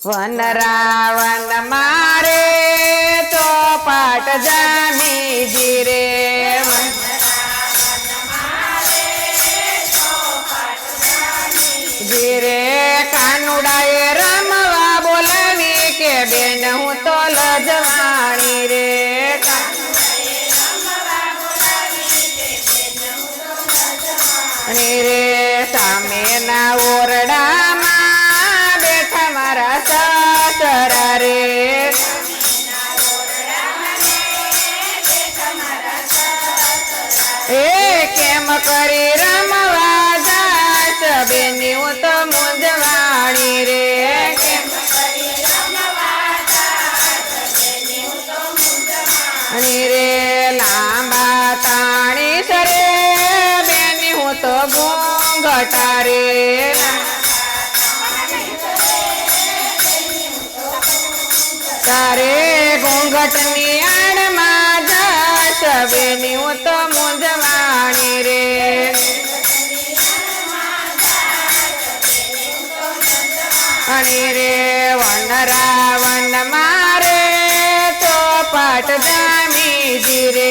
one Ravan મારે ચોપાટ જામીજી રે જીરે કાનુડાએ રમવા બોલાવી કે બેન હું તો લજવાણી રે રે સામેના ઓરડામાં બેઠા મારા સસરા રે એ કેમ કરી રમવા જાશ બેની હું તો મૂંઝવાણી રે રે લાંબા તાણી સરે બેની હું તો ઘૂંઘટા રે તારે ઘૂંઘટની આડમાં જાશ બેની હું તો મૂંઝવાણી રે રે વન રાવણ મારે ચોપાટ જામીજી રે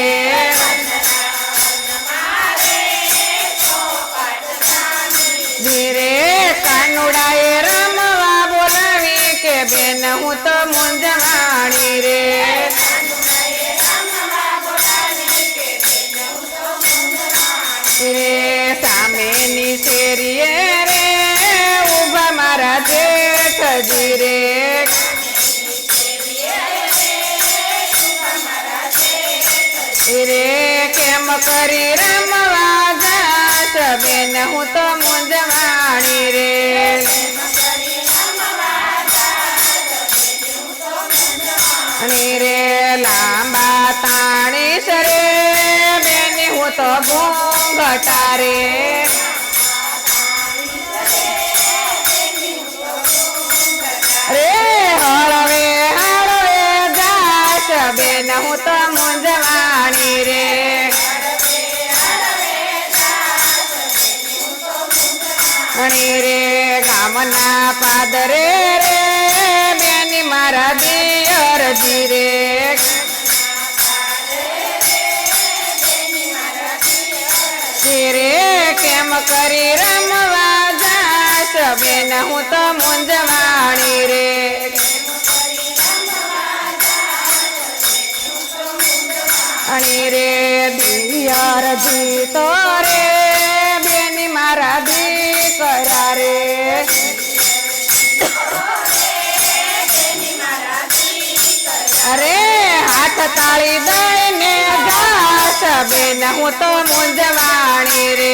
ધીરે કાનુડાએ રમવા બોલાવી કે બેન હું તો મૂંઝવાણી રે રે સામેની શેરીએ રે ઉભા મારા જેઠજી રે રે કેમ કરી રમવા જાશ બેન હું તો મૂંઝવાણી રે રે લાંબા તાણી સરે બેની હું તો ઘૂંઘટા રે રે હળવે હળવે જાશ બેન હું તો મૂંઝવાણી રે રે ગામના પાદરે રે બેની મારા દિયરજી રે રે કેમ કરી રમવા જાશ બેન હું તો મૂંઝવાણી રે રે દિયરજી તો રે બેની મારા દીકરા રે અરે હાથ તાળી દઈને જાશ બેન હું તો મૂંઝવાણી રે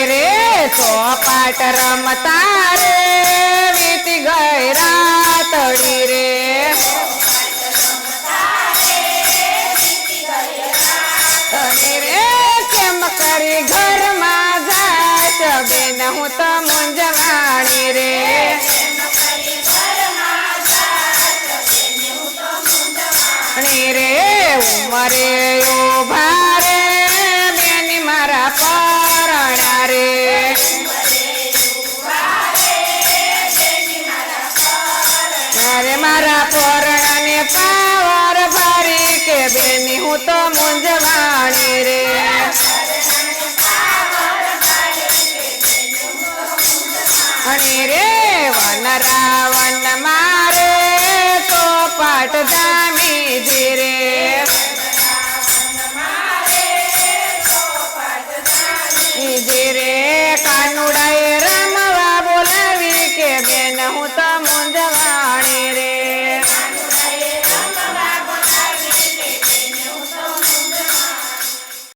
રે ચોપાટ રમતા રે વીતી ગઈ રાતડી રે રે કેમ કરી ઘરમાં જાશ બેન હું તો મૂંઝવાણી રે રે ઉમરે ઉભા રે બેની મારા પરણા રે અરે મારા પરણાને પાવર ભરી કે બેની હું તો મૂંઝવાણી રે રે વન રાવણ મારે ચોપાટ